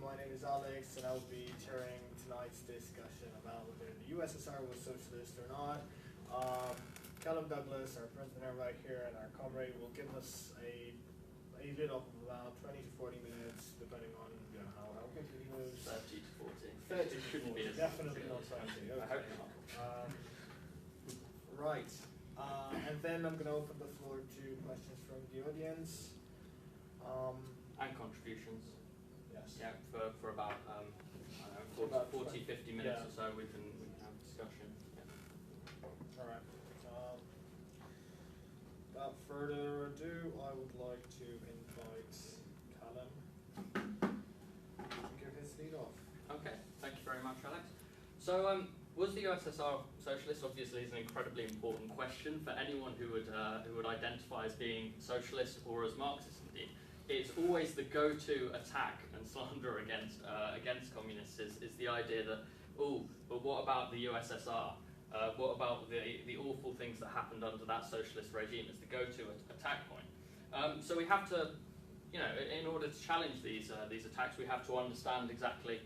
my name is Alex, and I will be chairing tonight's discussion about whether the USSR was socialist or not. Callum Douglas, our president right here, and our comrade will give us a bit of about 20 to 40 minutes, depending on how quickly he moves. 30 to 40. 30 to 40, definitely not 20. Okay. I hope not. Right, and then I'm going to open the floor to questions from the audience. And contributions. Yes. Yeah, for about, I don't know, 40, 50 minutes or so, we can have a discussion. Yeah. All right. Without further ado, I would like to invite Callum to give his lead off. Okay, thank you very much, Alex. So, was the USSR socialist? Obviously, is an incredibly important question for anyone who would identify as being socialist or as Marxist. Indeed, it's always the go-to attack and slander against communists is the idea that, oh, but what about the USSR? What about the awful things that happened under that socialist regime? Is the go-to attack point. So we have to, in order to challenge these attacks, we have to understand exactly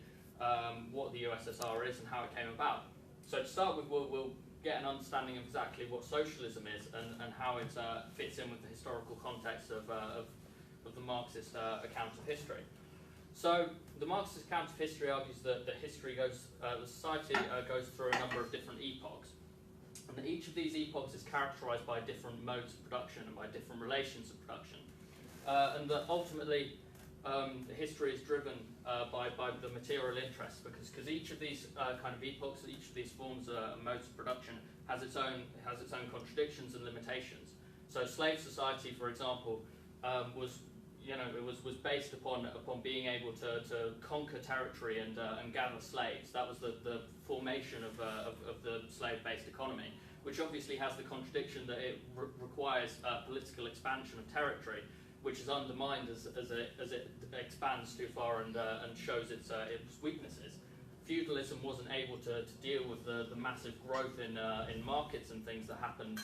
what the USSR is and how it came about. So to start with, we'll get an understanding of exactly what socialism is and how it fits in with the historical context of the Marxist account of history. So the Marxist account of history argues that the society goes through a number of different epochs. And each of these epochs is characterized by different modes of production and by different relations of production. And that ultimately the history is driven by the material interests, because each of these kind of epochs, each of these forms and modes of production has its own contradictions and limitations. So slave society, for example, was based upon being able to conquer territory and gather slaves. That was the formation of the slave-based economy, which obviously has the contradiction that it requires political expansion of territory, which is undermined as it expands too far and shows its weaknesses. Feudalism wasn't able to deal with the massive growth in markets and things that happened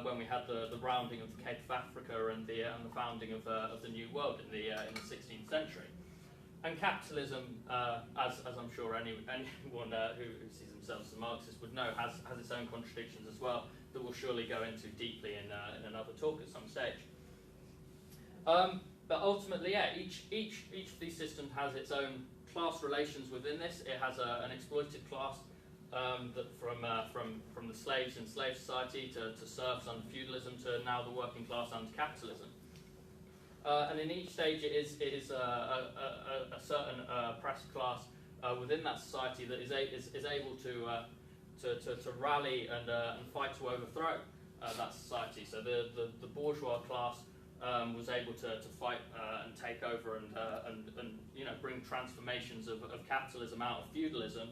when we had the rounding of the Cape of Africa and the founding of the New World in the 16th century. And capitalism, as I'm sure anyone who sees themselves as a Marxist would know, has its own contradictions as well that we'll surely go into deeply in another talk at some stage. But ultimately, yeah, each of these systems has its own class relations within this. It has an exploited class that from the slaves in slave society to serfs under feudalism to now the working class under capitalism. And in each stage, it is a certain oppressed class within that society that is able to rally and fight to overthrow that society. So the bourgeois class was able to fight and take over and bring transformations of capitalism out of feudalism,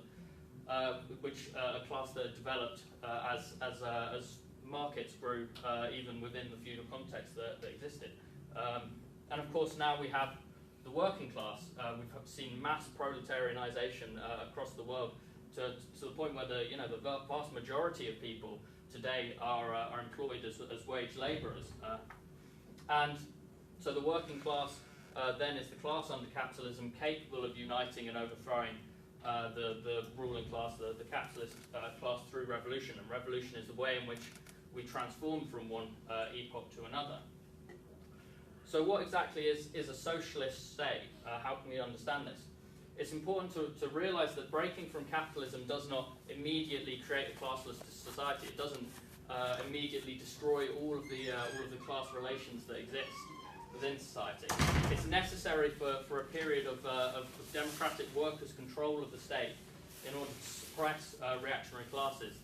which a class that developed as markets grew even within the feudal context that existed. And of course now we have the working class. We've seen mass proletarianization across the world to the point where the vast majority of people today are employed as wage labourers. And so the working class then is the class under capitalism capable of uniting and overthrowing the ruling class, the capitalist class, through revolution. And revolution is the way in which we transform from one epoch to another. So what exactly is a socialist state? How can we understand this? It's important to realise that breaking from capitalism does not immediately create a classless society. It doesn't immediately destroy all of the class relations that exist within society. It's necessary for a period of democratic workers' control of the state in order to suppress reactionary classes.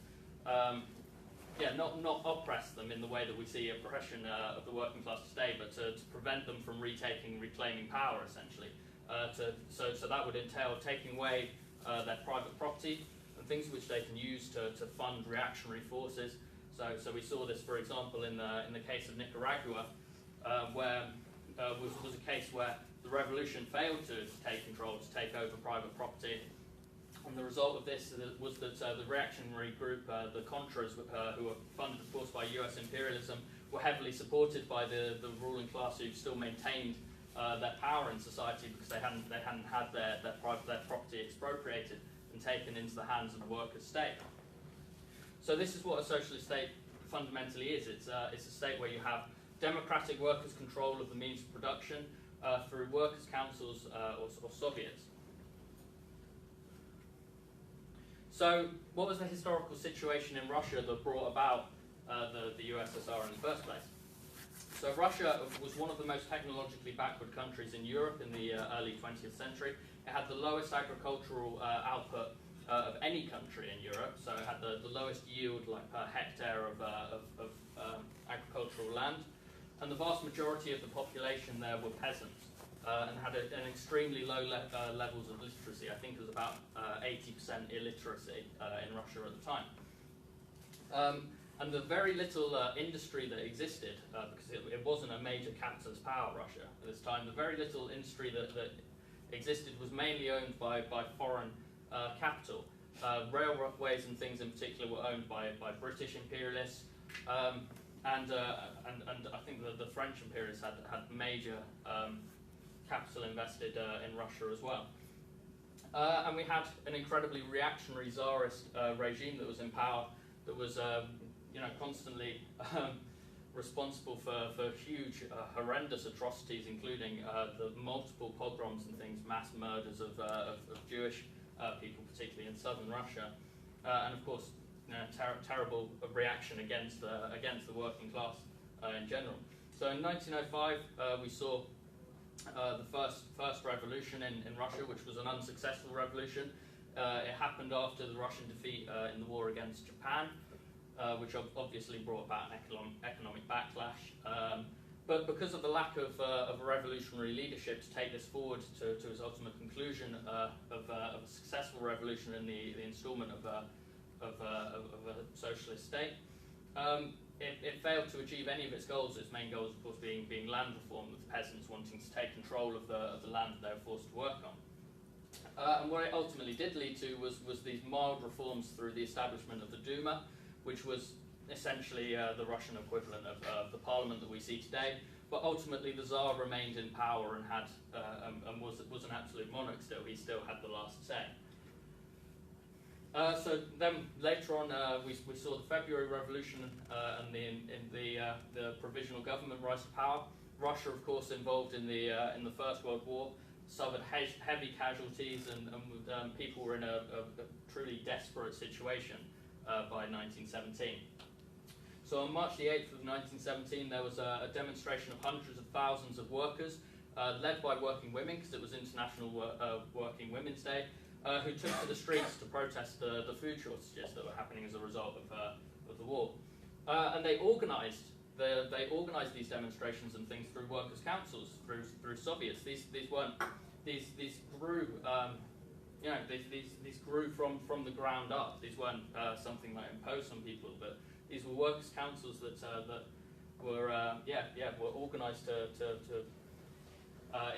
Not oppress them in the way that we see oppression of the working class today, but to prevent them from reclaiming power, essentially. So that would entail taking away their private property and things which they can use to fund reactionary forces. So we saw this, for example, in the case of Nicaragua, where was a case where the revolution failed to take control, to take over private property. And the result of this was that the reactionary group, the Contras, who were funded, of course, by US imperialism, were heavily supported by the ruling class, who still maintained their power in society because they hadn't had their property expropriated and taken into the hands of the workers' state. So this is what a socialist state fundamentally is. It's a state where you have democratic workers' control of the means of production through workers' councils or Soviets. So what was the historical situation in Russia that brought about the USSR in the first place? So Russia was one of the most technologically backward countries in Europe in the early 20th century. It had the lowest agricultural output of any country in Europe, so it had the lowest yield, like per hectare of agricultural land, and the vast majority of the population there were peasants, and had an extremely low levels of literacy. I think it was about 80% illiteracy in Russia at the time. And the very little industry that existed, because it wasn't a major capitalist power, Russia, at this time, the very little industry that existed was mainly owned by foreign capital. Railways and things in particular were owned by British imperialists, and I think the French imperialists had major capital invested in Russia as well. And we had an incredibly reactionary czarist regime that was in power, that was constantly responsible for huge, horrendous atrocities, including the multiple pogroms and things, mass murders of Jewish people, particularly in southern Russia, and of course, terrible reaction against the working class in general. So in 1905, we saw the first revolution in Russia, which was an unsuccessful revolution. It happened after the Russian defeat in the war against Japan, which obviously brought about an economic backlash. But because of the lack of a revolutionary leadership to take this forward to its ultimate conclusion of a successful revolution in the installment of a socialist state, it failed to achieve any of its goals. Its main goals, of course, being land reform, with the peasants wanting to take control of the land that they were forced to work on. And what it ultimately did lead to was these mild reforms through the establishment of the Duma, which was essentially the Russian equivalent of the parliament that we see today. But ultimately, the Tsar remained in power and had and was an absolute monarch still. He still had the last say. So then later on, we saw the February Revolution and the provisional government rise to power. Russia, of course, involved in the First World War, suffered heavy casualties, and people were in a truly desperate situation by 1917. So on March the 8th of 1917, there was a demonstration of hundreds of thousands of workers, led by working women, because it was International Working Women's Day, who took to the streets to protest the food shortages that were happening as a result of the war. And they organised these demonstrations and things through workers' councils, through Soviets. These grew. These grew from the ground up. These weren't something that imposed on people, but these were workers' councils that were organised to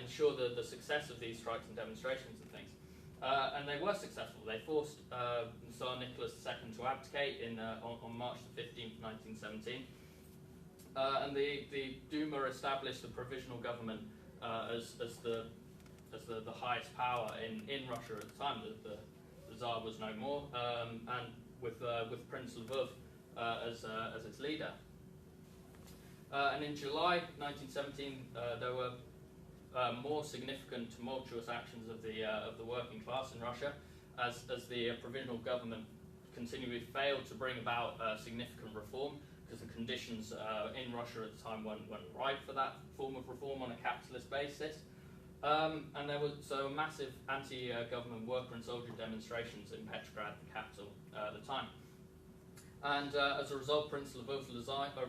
ensure the success of these strikes and demonstrations and things. And they were successful. They forced Tsar Nicholas II to abdicate on March the 15th, 1917. And the Duma established the provisional government as the highest power in Russia at the time. The Tsar was no more, and with Prince Lvov as its leader. And in July 1917, there were more significant tumultuous actions of the working class in Russia, as the provisional government continually failed to bring about significant reform, because the conditions in Russia at the time weren't right for that form of reform on a capitalist basis. And there was massive anti-government worker and soldier demonstrations in Petrograd, the capital at the time. And as a result, Prince Lvov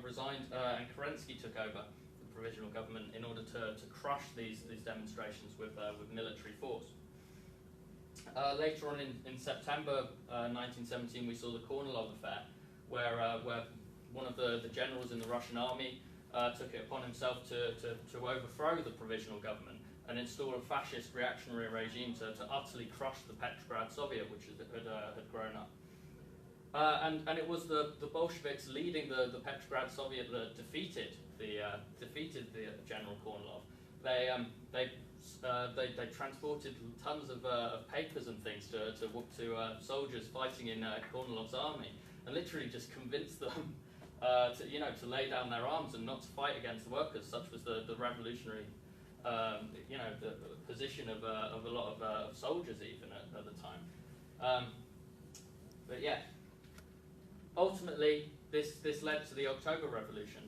resigned, and Kerensky took over the provisional government in order to crush these demonstrations with military force. Later on in September 1917, we saw the Kornilov affair, where one of the generals in the Russian army took it upon himself to overthrow the provisional government and install a fascist reactionary regime to utterly crush the Petrograd Soviet, which had grown up. And it was the Bolsheviks leading the Petrograd Soviet that defeated the General Kornilov. they transported tons of papers and things to soldiers fighting in Kornilov's army, and literally just convinced them to lay down their arms and not to fight against the workers. Such was the revolutionary the position of a lot of soldiers even at the time. But yeah, ultimately this led to the October Revolution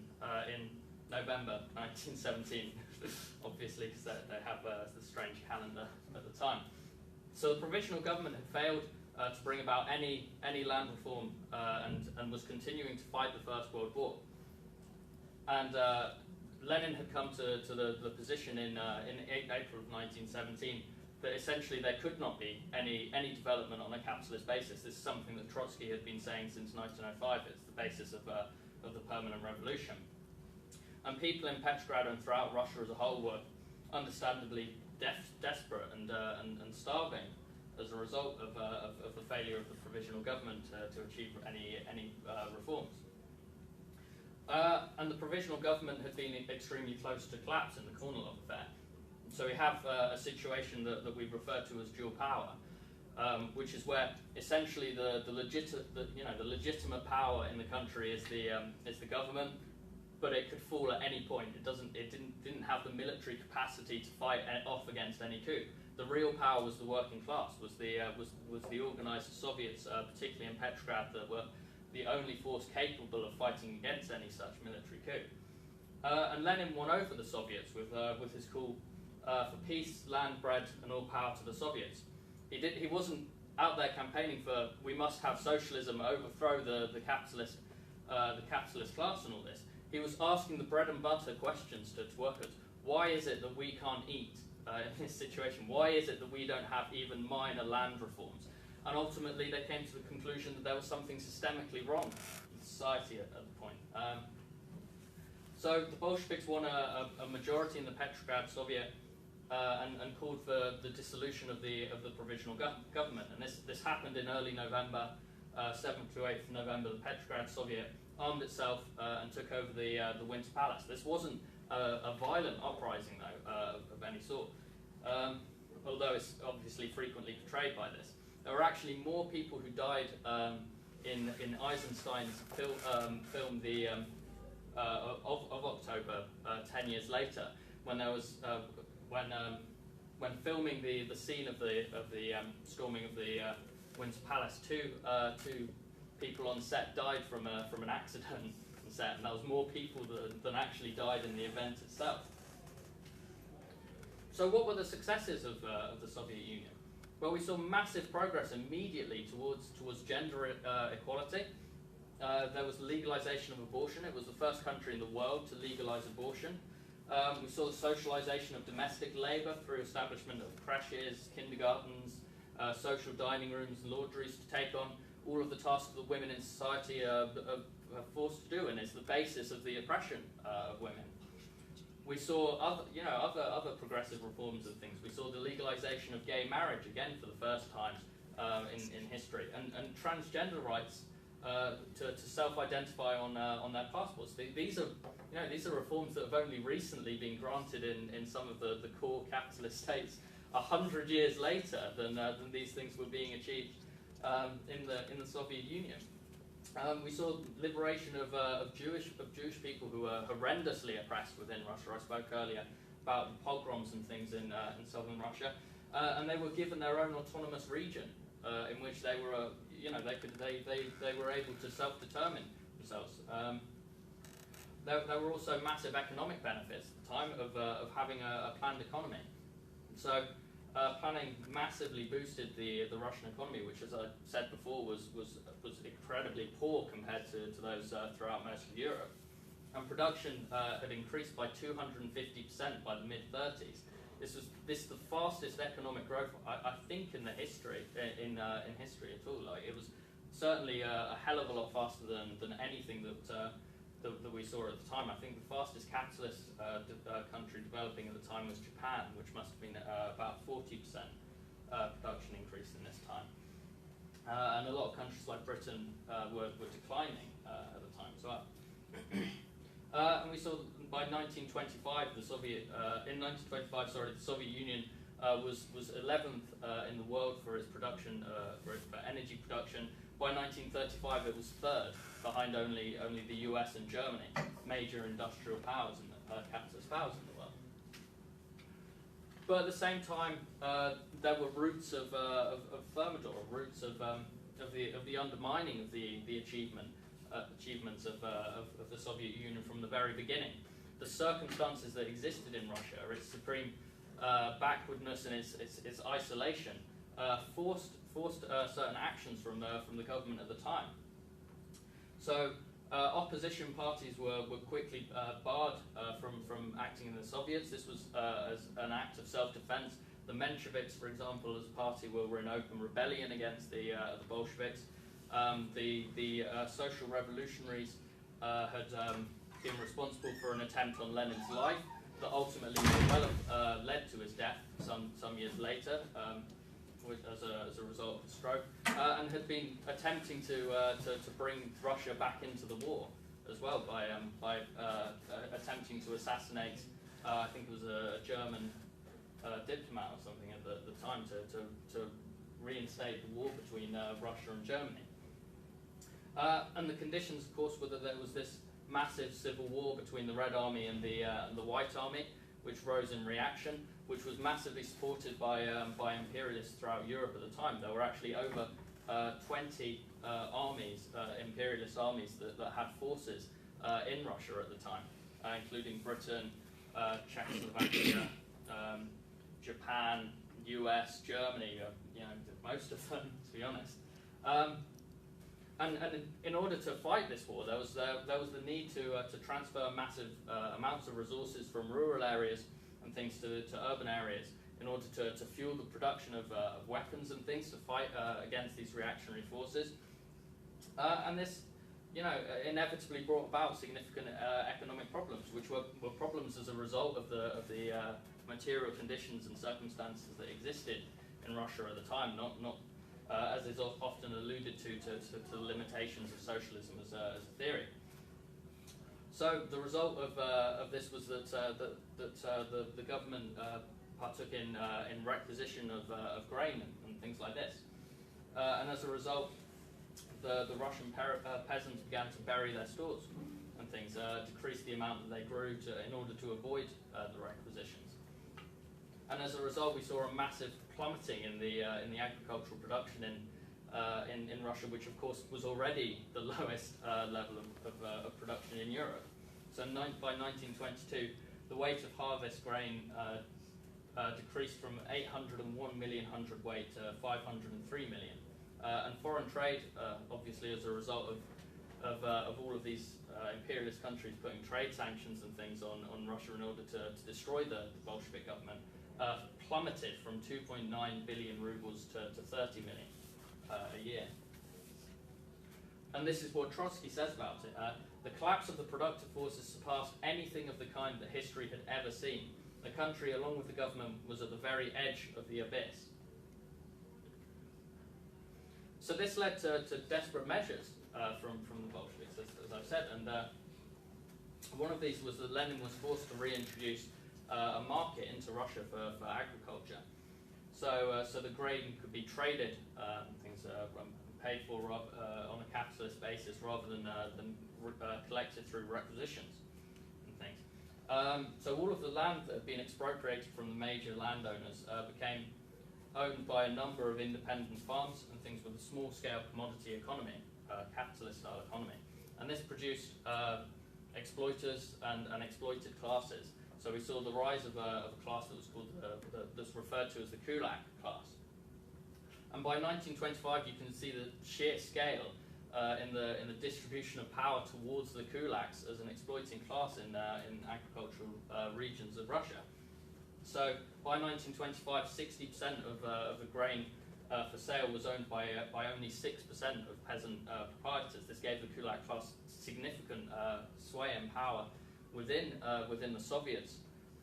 in November 1917, obviously because they have the strange calendar at the time. So the provisional government had failed to bring about any land reform and was continuing to fight the First World War. And Lenin had come to the position in April of 1917 that essentially there could not be any development on a capitalist basis. This is something that Trotsky had been saying since 1905. It's the basis of the permanent revolution. And people in Petrograd and throughout Russia as a whole were understandably desperate and starving as a result of the failure of the provisional government to achieve any reforms. And the provisional government had been extremely close to collapse in the Kornilov affair. So we have a situation that we refer to as dual power, which is where essentially the legitimate power in the country is the government, but it could fall at any point. It didn't have the military capacity to fight off against any coup. The real power was the working class, was the organised Soviets, particularly in Petrograd, that were the only force capable of fighting against any such military coup. And Lenin won over the Soviets with his call for peace, land, bread, and all power to the Soviets. He wasn't out there campaigning for we must have socialism, overthrow the capitalist class and all this. He was asking the bread and butter questions to workers. Why is it that we can't eat in this situation? Why is it that we don't have even minor land reforms? And ultimately they came to the conclusion that there was something systemically wrong in society at the point. So the Bolsheviks won a majority in the Petrograd Soviet and called for the dissolution of the provisional government. And this happened in early November, 7th to 8th November. The Petrograd Soviet armed itself and took over the Winter Palace. This wasn't a violent uprising, though, of any sort, although it's obviously frequently portrayed by this. There were actually more people who died in Eisenstein's film of October 10 years later, when there was when filming the scene of the storming of the Winter Palace, two people on set died from an accident on set, and there was more people than actually died in the event itself. So what were the successes of the Soviet Union? Well, we saw massive progress immediately towards gender equality. There was legalization of abortion. It was the first country in the world to legalize abortion. We saw the socialization of domestic labor through establishment of creches, kindergartens, social dining rooms, and laundries to take on all of the tasks that women in society are forced to do, and it's the basis of the oppression of women. We saw other progressive reforms of things. We saw the legalization of gay marriage, again for the first time in history, and transgender rights to self-identify on their passports. These are reforms that have only recently been granted in some of the core capitalist states 100 years later than these things were being achieved in the Soviet Union. We saw liberation of Jewish people who were horrendously oppressed within Russia. I spoke earlier about the pogroms and things in southern Russia, and they were given their own autonomous region in which they were, they were able to self-determine themselves. There were also massive economic benefits at the time of having a planned economy. So planning massively boosted the Russian economy, which, as I said before, was incredibly poor compared to those throughout most of Europe. And production had increased by 250% by the mid-30s. This is the fastest economic growth I think in the history in history at all. Like, it was certainly a hell of a lot faster than anything that we saw at the time. I think the fastest capitalist country developing at the time was Japan, which must have been about 40% production increase in this time. And a lot of countries like Britain were declining at the time as well. And we saw by 1925, the Soviet Union was 11th in the world for its production, for energy production. By 1935, it was 3rd, behind only the US and Germany, major industrial powers and capitalist powers in the world. But at the same time, there were roots of Thermidor, roots of the undermining of the achievements of the Soviet Union from the very beginning. The circumstances that existed in Russia, its supreme backwardness and its isolation, forced certain actions from the government at the time. So opposition parties were quickly barred from acting in the Soviets. This was as an act of self-defense. The Mensheviks, for example, as a party, were in open rebellion against the Bolsheviks. The social revolutionaries had been responsible for an attempt on Lenin's life that ultimately led to his death some years later, as a result of a stroke, and had been attempting to bring Russia back into the war as well by attempting to assassinate, I think it was a German diplomat or something at the time to reinstate the war between Russia and Germany. And the conditions, of course, were that there was this massive civil war between the Red Army and the White Army, which rose in reaction, which was massively supported by imperialists throughout Europe at the time. There were actually over 20 imperialist armies that had forces in Russia at the time, including Britain, Czechoslovakia, Japan, US, Germany, most of them, to be honest. And in order to fight this war, there was the need to transfer massive amounts of resources from rural areas and things to urban areas in order to fuel the production of weapons and things to fight against these reactionary forces. And this, inevitably brought about significant economic problems, which were problems as a result of the material conditions and circumstances that existed in Russia at the time, not as is often alluded to the limitations of socialism as a theory. So the result of this was that the government partook in requisition of grain and things like this, and as a result, the Russian peasants began to bury their stores and things, decrease the amount that they grew in order to avoid the requisitions. And as a result, we saw a massive plummeting in the agricultural production in Russia, which of course was already the lowest level of production in Europe. So by 1922, the weight of harvest grain decreased from 801 million hundredweight to 503 million. And foreign trade, obviously as a result of all of these imperialist countries putting trade sanctions and things on Russia in order to destroy the Bolshevik government, plummeted from 2.9 billion rubles to 30 million a year. And this is what Trotsky says about it. The collapse of the productive forces surpassed anything of the kind that history had ever seen. The country, along with the government, was at the very edge of the abyss. So this led to desperate measures from the Bolsheviks, as I've said, and one of these was that Lenin was forced to reintroduce a market into Russia for agriculture. So the grain could be traded, things paid for on a capitalist basis rather than collected through requisitions and things. So all of the land that had been expropriated from the major landowners became owned by a number of independent farms and things with a small-scale commodity economy, capitalist-style economy. And this produced exploiters and exploited classes. So we saw the rise of a class that was called that's referred to as the Kulak class. And by 1925, you can see the sheer scale in the distribution of power towards the Kulaks as an exploiting class in agricultural regions of Russia. So by 1925, 60% of the grain for sale was owned by only 6% of peasant proprietors. This gave the Kulak class significant sway and power within the Soviets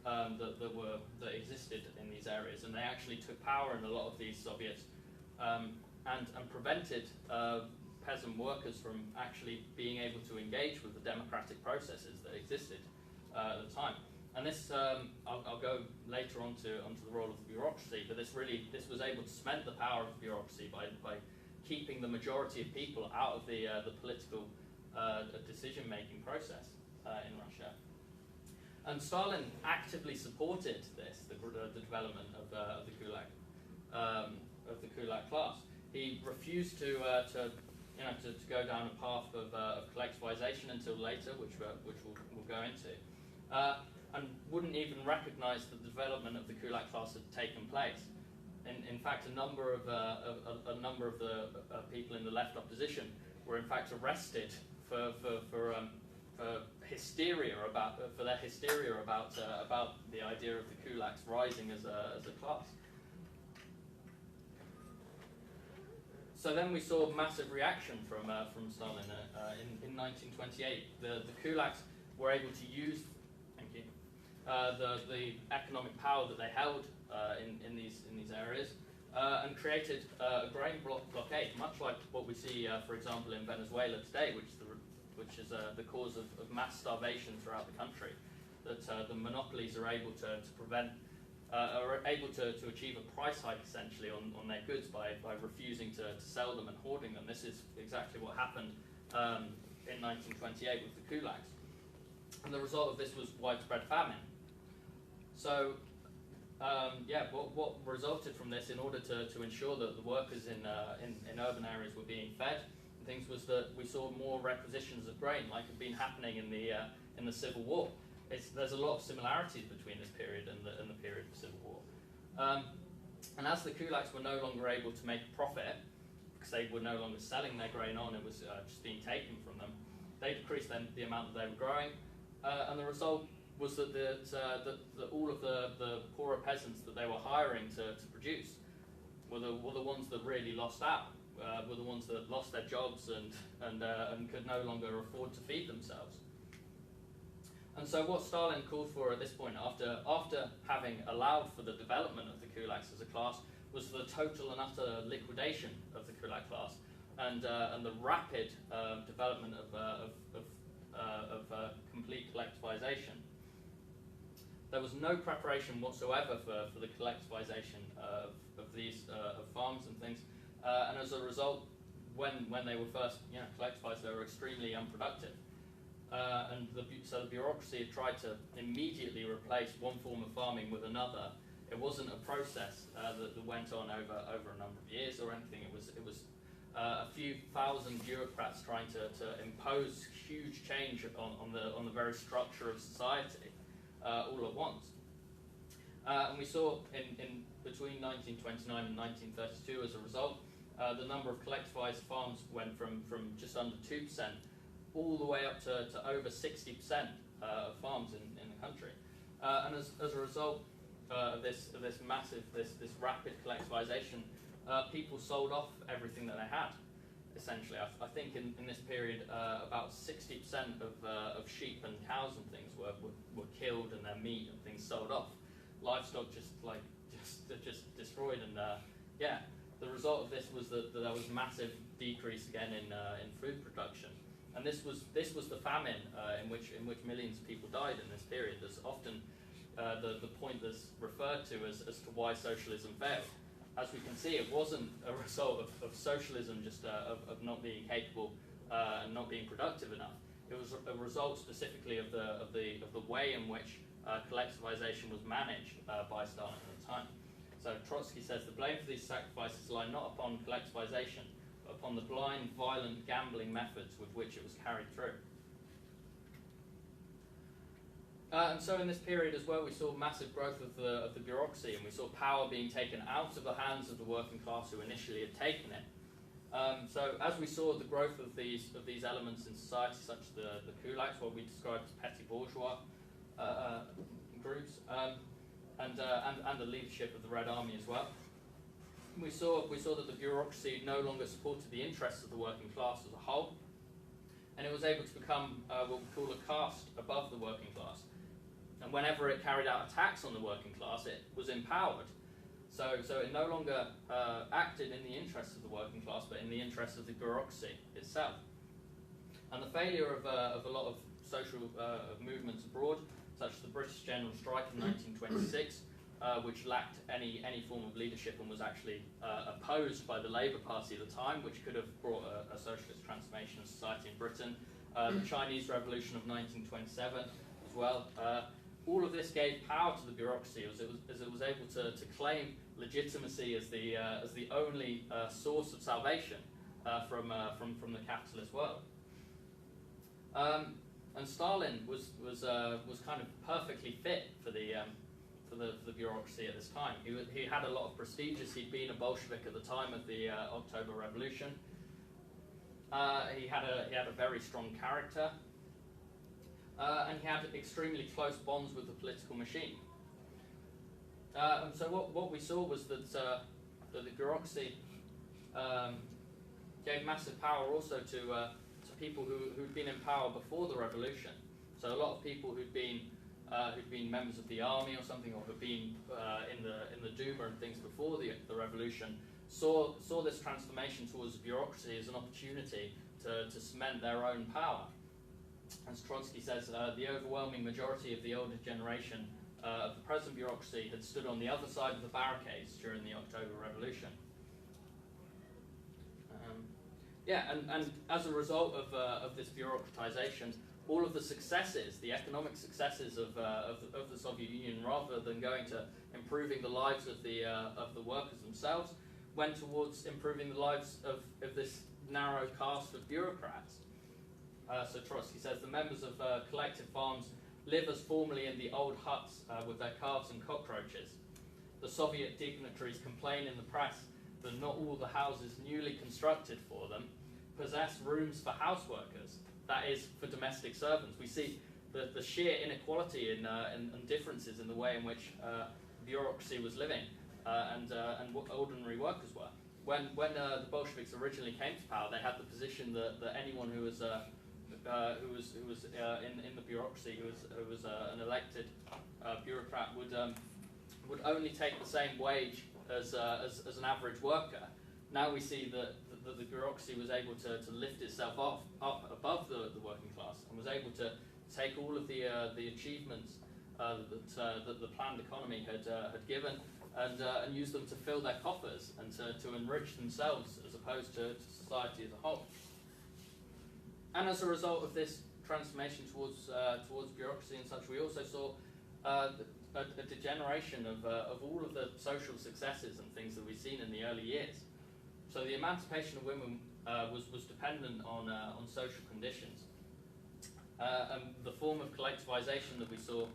that existed in these areas, and they actually took power in a lot of these Soviets and prevented peasant workers from actually being able to engage with the democratic processes that existed at the time. And this, I'll go later onto the role of the bureaucracy, but this was able to cement the power of the bureaucracy by keeping the majority of people out of the political decision-making process in Russia. And Stalin actively supported this, the development of the Kulak class. He refused to go down a path of collectivization until later, which we'll go into, and wouldn't even recognise the development of the Kulak class had taken place. In fact, a number of the people in the left opposition were in fact arrested for hysteria about the idea of the Kulaks rising as a class. So then we saw massive reaction from Stalin in 1928. The Kulaks were able to use, thank you, the economic power that they held in these areas and created a grain blockade, much like what we see, for example, in Venezuela today, which is the cause of mass starvation throughout the country. That the monopolies are able to prevent. Are able to achieve a price hike essentially on their goods by refusing to sell them and hoarding them. This is exactly what happened in 1928 with the Kulaks. And the result of this was widespread famine. So, what resulted from this, in order to ensure that the workers in urban areas were being fed, things was that we saw more requisitions of grain, like had been happening in the Civil War. There's a lot of similarities between this period and the period of Civil War. And as the Kulaks were no longer able to make a profit, because they were no longer selling their grain on, it was just being taken from them, they decreased the amount that they were growing, and the result was that all of the poorer peasants that they were hiring to produce were the ones that really lost out, were the ones that lost their jobs and could no longer afford to feed themselves. And so what Stalin called for at this point, after having allowed for the development of the Kulaks as a class, was for the total and utter liquidation of the Kulak class and the rapid development of complete collectivization. There was no preparation whatsoever for the collectivization of these farms and things, and as a result, when they were first collectivized, they were extremely unproductive. So the bureaucracy had tried to immediately replace one form of farming with another. It wasn't a process that went on over a number of years or anything. It was a few thousand bureaucrats trying to impose huge change on the very structure of society all at once. And we saw in between 1929 and 1932, as a result, the number of collectivized farms went from just under 2% all the way up to over 60% of farms in the country. And as a result of this rapid collectivization, people sold off everything that they had. Essentially, I think in this period, about 60% of sheep and cows and things were killed and their meat and things sold off. Livestock just destroyed, and the result of this was that there was massive decrease again in food production. And this was the famine in which millions of people died in this period. That's often the point that's referred to as to why socialism failed. As we can see, it wasn't a result of socialism just of not being capable and not being productive enough. It was a result specifically of the way in which collectivization was managed by Stalin at the time. So Trotsky says the blame for these sacrifices lie not upon collectivization, but upon the blind, violent gambling methods with which it was carried through. And so in this period as well, we saw massive growth of the bureaucracy, and we saw power being taken out of the hands of the working class who initially had taken it. So as we saw the growth of these elements in society, such as the Kulaks, what we described as petty bourgeois groups, and the leadership of the Red Army as well, we saw that the bureaucracy no longer supported the interests of the working class as a whole, and it was able to become what we call a caste above the working class. And whenever it carried out attacks on the working class, it was empowered. So it no longer acted in the interests of the working class, but in the interests of the bureaucracy itself. And the failure of a lot of social movements abroad, such as the British General Strike in 1926, which lacked any form of leadership and was actually opposed by the Labour Party at the time, which could have brought a socialist transformation of society in Britain. The Chinese Revolution of 1927 as well. All of this gave power to the bureaucracy as it was able to claim legitimacy as the only source of salvation from the capitalist world. And Stalin was kind of perfectly fit for the bureaucracy at this time. He had a lot of prestigious. He'd been a Bolshevik at the time of the October Revolution. He had a very strong character, and he had extremely close bonds with the political machine. And so what we saw was that the bureaucracy gave massive power also to people who'd been in power before the revolution. So a lot of people who'd been members of the army or something, or who'd been in the Duma and things before the revolution, saw this transformation towards bureaucracy as an opportunity to cement their own power. As Trotsky says, the overwhelming majority of the older generation of the present bureaucracy had stood on the other side of the barricades during the October Revolution. And as a result of this bureaucratization, all of the successes, the economic successes of the Soviet Union, rather than going to improving the lives of the workers themselves, went towards improving the lives of this narrow caste of bureaucrats. So Trotsky says, the members of collective farms live as formerly in the old huts with their calves and cockroaches. The Soviet dignitaries complain in the press that not all the houses newly constructed for them possess rooms for houseworkers, that is, for domestic servants. We see the sheer inequality and differences in the way in which bureaucracy was living and what ordinary workers were. When the Bolsheviks originally came to power, they had the position that anyone who was in the bureaucracy, who was an elected bureaucrat, would only take the same wage as an average worker. Now we see that the bureaucracy was able to lift itself up above the working class, and was able to take all of the achievements that the planned economy had given and use them to fill their coffers and to enrich themselves as opposed to society as a whole. And as a result of this transformation towards bureaucracy and such, we also saw a degeneration of all of the social successes and things that we've seen in the early years. So the emancipation of women was dependent on social conditions. And the form of collectivization that we saw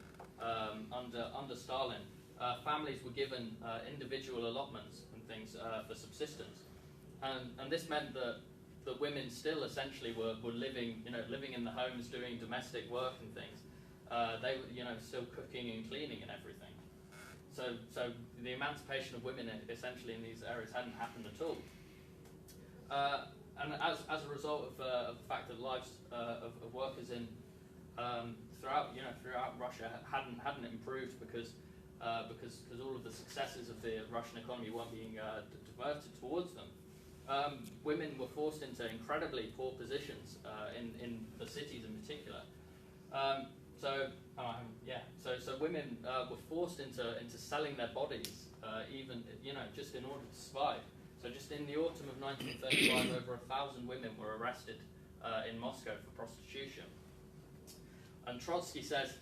under Stalin, families were given individual allotments and things for subsistence, and this meant that women still essentially were living in the homes, doing domestic work and things. They were still cooking and cleaning and everything. So the emancipation of women essentially in these areas hadn't happened at all. And as a result of the fact that lives of workers in throughout Russia hadn't improved because all of the successes of the Russian economy weren't being diverted towards them. Women were forced into incredibly poor positions in the cities in particular. So women were forced into selling their bodies, even just in order to survive. So just in the autumn of 1935, over 1,000 women were arrested in Moscow for prostitution. And Trotsky says,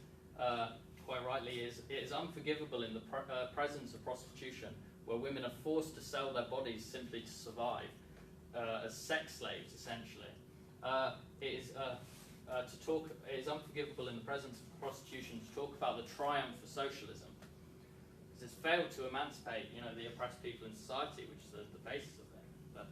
quite rightly, it is unforgivable in the presence of prostitution, where women are forced to sell their bodies simply to survive, as sex slaves, essentially. It is unforgivable in the presence of prostitution to talk about the triumph of socialism. It's failed to emancipate, the oppressed people in society, which is the basis of it.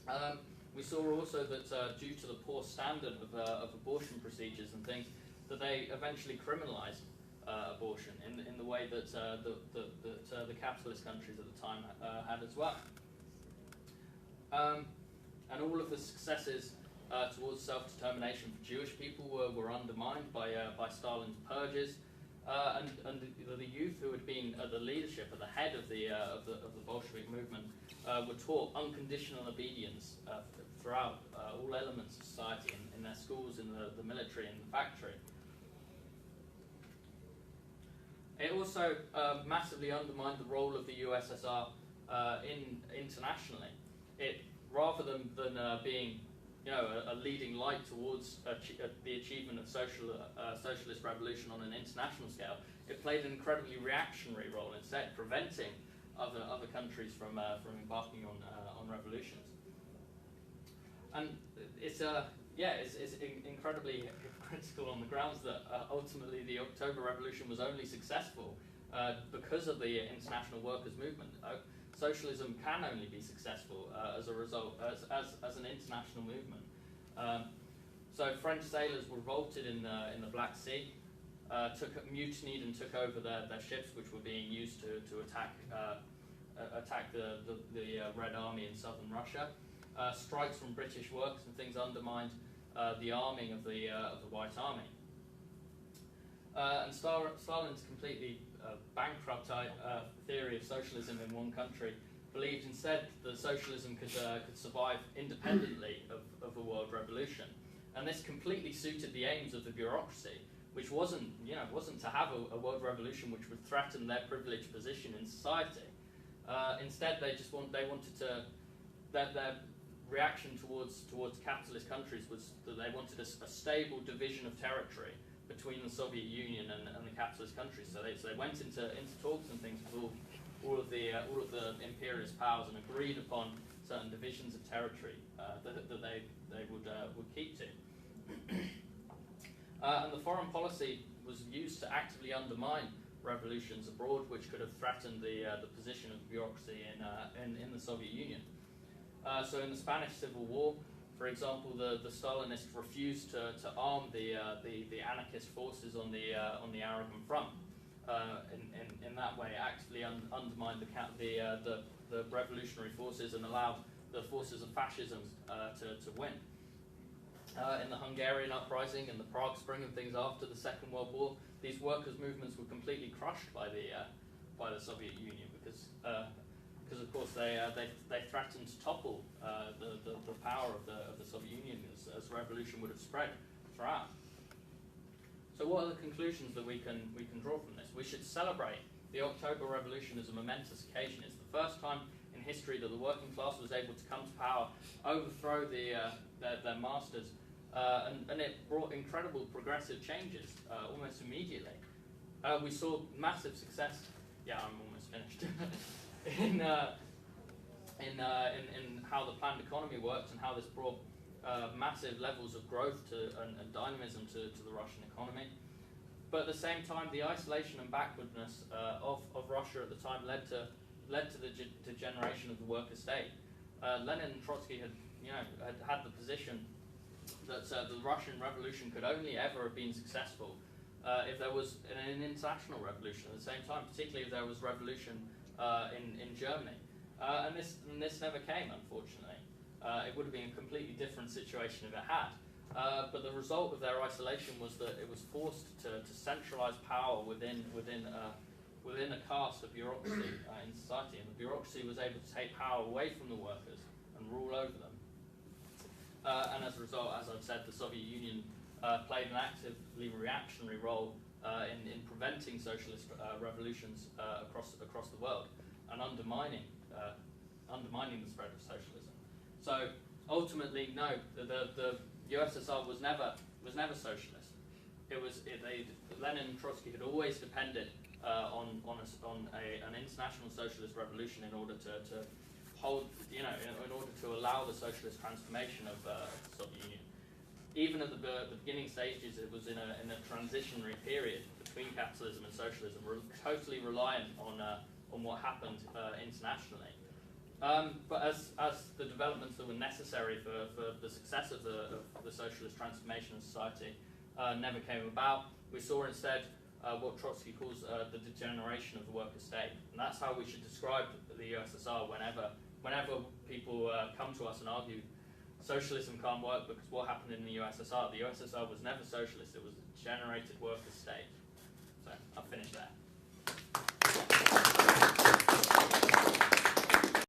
But, we saw also that due to the poor standard of abortion procedures and things, that they eventually criminalised abortion in the way that the capitalist countries at the time had as well. And all of the successes towards self-determination for Jewish people were undermined by Stalin's purges. And the youth who had been at the leadership, at the head of the Bolshevik movement, were taught unconditional obedience throughout all elements of society, in their schools, in the military, in the factory. It also massively undermined the role of the USSR internationally. It, rather than being, a leading light towards the achievement of socialist revolution on an international scale, it played an incredibly reactionary role, instead preventing other countries from embarking on revolutions. And it's incredibly hypocritical on the grounds that ultimately the October Revolution was only successful because of the international workers' movement. Socialism can only be successful as a result, as an international movement. So French sailors revolted in the Black Sea, mutinied and took over their ships, which were being used to attack the Red Army in southern Russia. Strikes from British works and things undermined the arming of the White Army. And Stalin's completely bankrupt theory of socialism in one country believed instead that socialism could survive independently of a world revolution. And this completely suited the aims of the bureaucracy, which wasn't to have a world revolution which would threaten their privileged position in society. Instead, they wanted to, their reaction towards capitalist countries was that they wanted a stable division of territory between the Soviet Union and the capitalist countries. So they went into talks and things with all of the imperialist powers and agreed upon certain divisions of territory that they would keep to. And the foreign policy was used to actively undermine revolutions abroad, which could have threatened the position of the bureaucracy in the Soviet Union. So in the Spanish Civil War, for example, the Stalinists refused to arm the anarchist forces on the Aragon front. In that way, it actively undermined the revolutionary forces and allowed the forces of fascism to win. In the Hungarian uprising and the Prague Spring and things after the Second World War, these workers' movements were completely crushed by the Soviet Union because of course they threatened to topple the power of the Soviet Union as revolution would have spread throughout. So what are the conclusions that we can draw from this? We should celebrate the October Revolution as a momentous occasion. It's the first time in history that the working class was able to come to power, overthrow their masters, and it brought incredible progressive changes almost immediately. We saw massive success. Yeah, I'm almost finished. in how the planned economy worked and how this brought massive levels of growth and dynamism to the Russian economy. But at the same time, the isolation and backwardness of Russia at the time led to the degeneration of the worker state. Lenin and Trotsky had the position that the Russian Revolution could only ever have been successful if there was an international revolution at the same time, particularly if there was revolution in Germany. And this never came, unfortunately. It would have been a completely different situation if it had. But the result of their isolation was that it was forced to centralize power within a caste of bureaucracy in society, and the bureaucracy was able to take power away from the workers and rule over them. And as a result, as I've said, the Soviet Union played an actively reactionary role in preventing socialist revolutions across the world and undermining the spread of socialism. So ultimately, no, the USSR was never socialist. Lenin and Trotsky had always depended on an international socialist revolution in order to hold, in order to allow the socialist transformation of the Soviet Union. Even at the beginning stages, it was in a transitionary period between capitalism and socialism, totally reliant on what happened internationally. But as the developments that were necessary for the success of the socialist transformation of society never came about, we saw instead what Trotsky calls the degeneration of the worker state. And that's how we should describe the USSR whenever people come to us and argue socialism can't work because what happened in the USSR? The USSR was never socialist, it was a degenerated worker state. So I'll finish there.